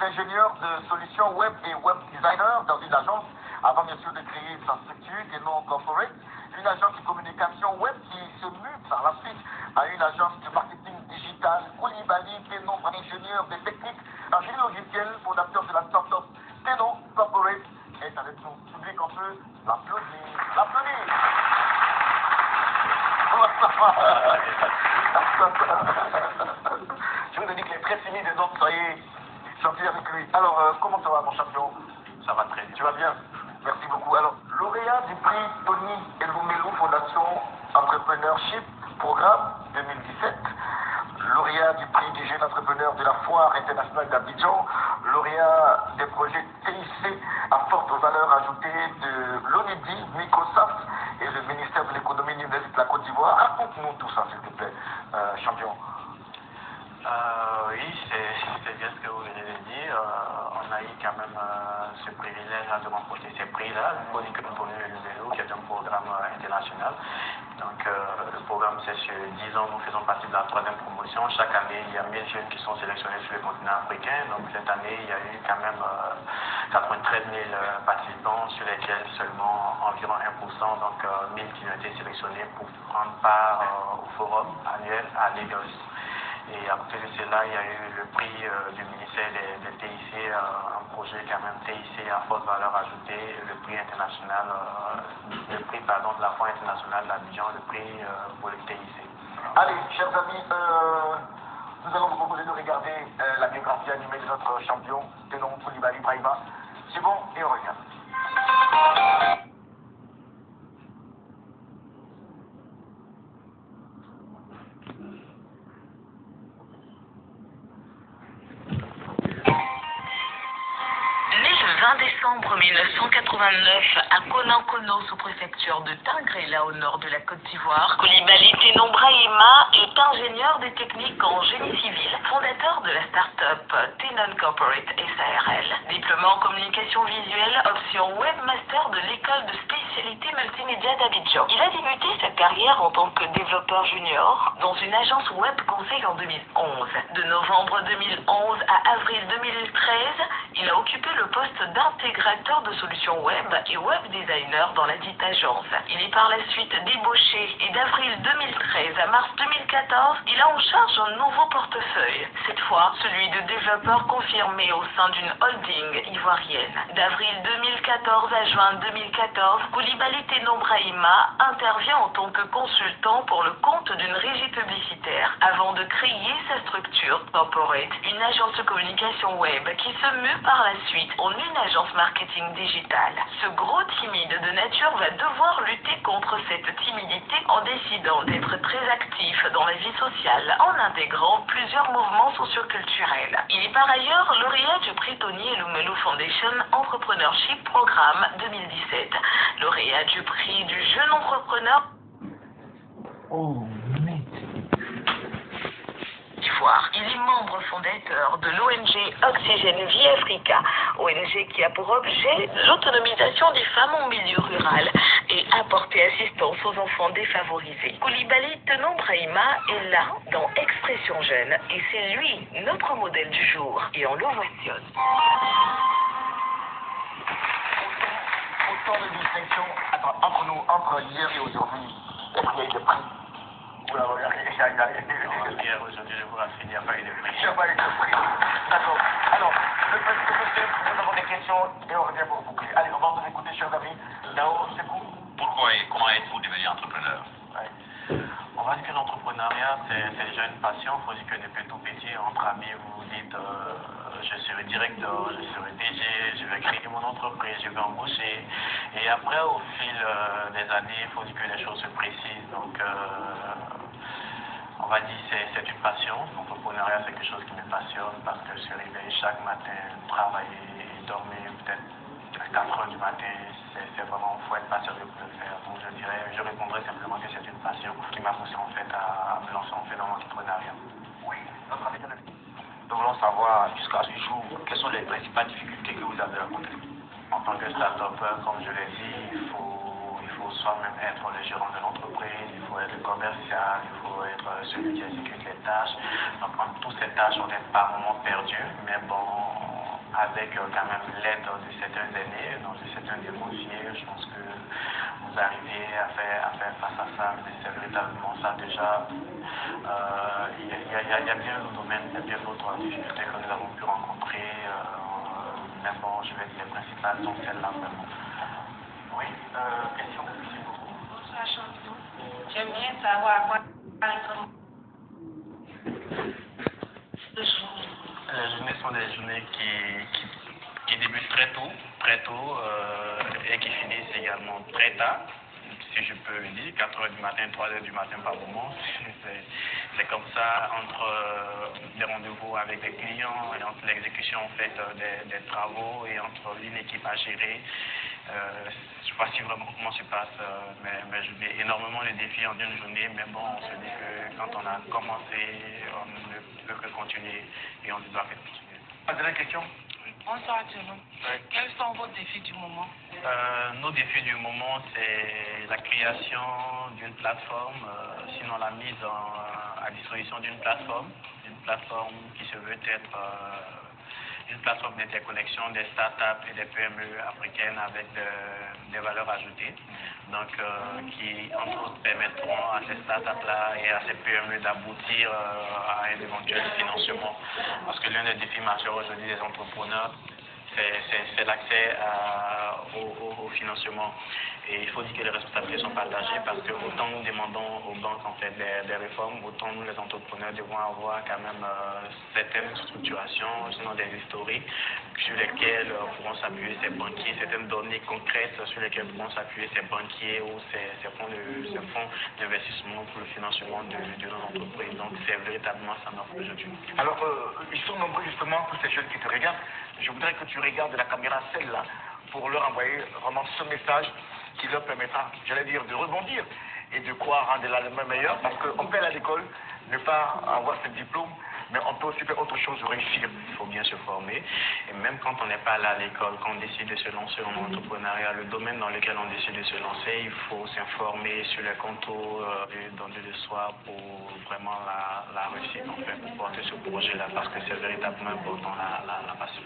ingénieur de solutions web et web designer dans une agence, avant bien sûr de créer sa structure Tenon Corporate, une agence de communication web qui se mue par la suite à une agence de marketing digital. Koulibaly Tenon, ingénieur des techniques en génie logiciel, fondateur de la start-up Tenon Corporate, est avec nous. Public, on peut l'applaudir. L'applaudir. Je vous ai dit qu'il est très timide et donc soyez gentils avec lui. Alors, comment ça va, mon champion? Ça va très bien. Tu vas bien? Merci beaucoup. Alors, lauréat du prix Tony Elumelu Fondation Entrepreneurship Programme 2017, lauréat du prix des jeunes entrepreneurs de la Foire internationale d'Abidjan, lauréat des projets TIC à forte valeur ajoutée de l'ONIDI, Microsoft et le ministère de l'économie numérique de la Côte d'Ivoire. Raconte-nous tout ça, s'il te plaît, champion. Oui, c'est bien ce que vous venez de dire. On a eu quand même ce privilège de remporter ces prix-là, le Tony Elumelu, qui est un programme international. Donc, le programme, c'est sur 10 ans, nous faisons partie de la 3e promotion. Chaque année, il y a 1000 jeunes qui sont sélectionnés sur le continent africain. Donc, cette année, il y a eu quand même 93 000 participants, sur lesquels seulement environ 1%, donc 1000 qui ont été sélectionnés pour prendre part au forum annuel à Lagos. Et à côté de cela, il y a eu le prix du ministère des TIC, un projet quand même TIC à forte valeur ajoutée, le prix international, de la Foire internationale d'Abidjan, le prix pour le TIC. Allez, chers amis, nous allons vous proposer de regarder la biographie animée de notre champion, Tenon Koulibaly Brahima. C'est bon, et on revient. Le 20 décembre 1989, à Konankono, sous-préfecture de Tingrela, au nord de la Côte d'Ivoire, Koulibaly Tenon Brahima est ingénieur des techniques en génie civil, fondateur de la start-up Tenon Corporate SARL. Diplômé en communication visuelle, option webmaster de l'école de spécialité multimédia d'Abidjan. Il a débuté sa carrière en tant que développeur junior dans une agence web conseil en 2011. De novembre 2011 à avril 2013, il a occupé le poste d'intégrateur de solutions web et web designer dans la dite agence. Il est par la suite débauché et d'avril 2013 à mars 2014, il a en charge un nouveau portefeuille, cette fois celui de développeur confirmé au sein d'une holding ivoirienne. D'avril 2014 à juin 2014, Koulibaly Tenon Brahima intervient en tant que consultant pour le compte d'une régie publicitaire avant de créer sa structure corporate, une agence de communication web qui se mue par la suite en une agence marketing digitale. Ce gros timide de nature va devoir lutter contre cette timidité en décidant d'être très actif dans la vie sociale en intégrant plusieurs mouvements socioculturels. Il est par ailleurs lauréat du prix Tony Elumelu Foundation Entrepreneurship Programme 2017, lauréat du prix du jeune entrepreneur d'Ivoire. Il est membre fondateur de l'ONG Oxygène Vie Africa, ONG qui a pour objet l'autonomisation des femmes en milieu rural et apporter assistance aux enfants défavorisés. Koulibaly Tenon Brahima est là dans Expression Jeune et c'est lui notre modèle du jour et on l'ovationne. Autant de distinctions entre nous, entre hier et aujourd'hui. Est-ce qu'il y a eu des prix? Hier, aujourd'hui, je vous rassure, il n'y a pas eu de prix. Il n'y a pas eu de prix. D'accord. Alors, nous avons des questions et on revient pour vous. Allez, on va vous écouter, chers amis. Nao, c'est vous. Pourquoi et comment êtes-vous devenu entrepreneur? On va dire que l'entrepreneuriat, c'est déjà une passion. Il faut dire que depuis tout petit, entre amis, vous vous dites je serai directeur, je serai DG, je vais créer mon entreprise, je vais embaucher. Et après, au fil des années, il faut dire que les choses se précisent. Donc, on va dire que c'est une passion. L'entrepreneuriat, c'est quelque chose qui me passionne parce que se réveiller chaque matin, travailler, dormir peut-être à 4 heures du matin, c'est vraiment, il faut être passionné pour le faire. Donc je répondrai simplement que c'est une passion qui m'a poussé en fait à me lancer en fait dans l'entrepreneuriat. Oui, notre ami. Nous voulons savoir jusqu'à ce jour, quelles sont les principales difficultés que vous avez rencontrées. En tant que start-upper, comme je l'ai dit, il faut soi-même être le gérant de l'entreprise, il faut être commercial, il faut être celui qui exécute les tâches. Donc toutes ces tâches, on est par moments perdues, mais bon, avec quand même l'aide de certains aînés, donc de certains démoniers. Je pense que vous arrivez à faire face à ça, mais c'est véritablement ça déjà. Il y a bien d'autres domaines, il y a bien d'autres difficultés que nous avons pu rencontrer, mais bon, je vais dire les principales sont celles-là vraiment. Oui, question. Bonsoir, Chanson. J'aime bien savoir à quoi les journées sont des journées qui débutent très tôt et qui finissent également très tard, si je peux le dire, 4 h du matin, 3 h du matin par moment. C'est comme ça entre des rendez-vous avec des clients et entre l'exécution en fait des travaux et entre une équipe à gérer. Je ne sais pas si vraiment comment se passe, mais je mets énormément les défis en une journée, mais bon, on se dit que quand on a commencé, on ne peut que continuer et on doit continuer. Dernière question. Bonsoir à tout le monde. Quels sont vos défis du moment? Nos défis du moment, c'est la création d'une plateforme, sinon la mise à disposition d'une plateforme qui se veut être une plateforme d'interconnexion des startups et des PME africaines avec des valeurs ajoutées, donc qui entre autres permettront à ces startups-là et à ces PME d'aboutir à un éventuel financement. Parce que l'un des défis majeurs aujourd'hui des entrepreneurs, c'est l'accès au financement. Et il faut dire que les responsabilités sont partagées parce que autant nous demandons aux banques en fait des réformes, autant nous les entrepreneurs devons avoir quand même certaines structurations, sinon des historiques sur lesquels pourront s'appuyer ces banquiers, certaines données concrètes sur lesquelles pourront s'appuyer ces banquiers ou ces fonds d'investissement pour le financement de nos entreprises. Donc c'est véritablement ça notre aujourd'hui. Alors, ils sont nombreux justement, tous ces jeunes qui te regardent. Je voudrais que tu regardes la caméra, celle-là, pour leur envoyer vraiment ce message qui leur permettra, j'allais dire, de rebondir et de quoi rendre l'Allemagne meilleure, parce qu'on peut aller à l'école, ne pas avoir ce diplôme, mais on peut aussi faire autre chose, réussir. Il faut bien se former, et même quand on n'est pas allé à l'école, quand on décide de se lancer en entrepreneuriat, le domaine dans lequel on décide de se lancer, il faut s'informer sur les contours de soi pour vraiment la réussite, en fait, pour porter ce projet-là, parce que c'est véritablement important la passion.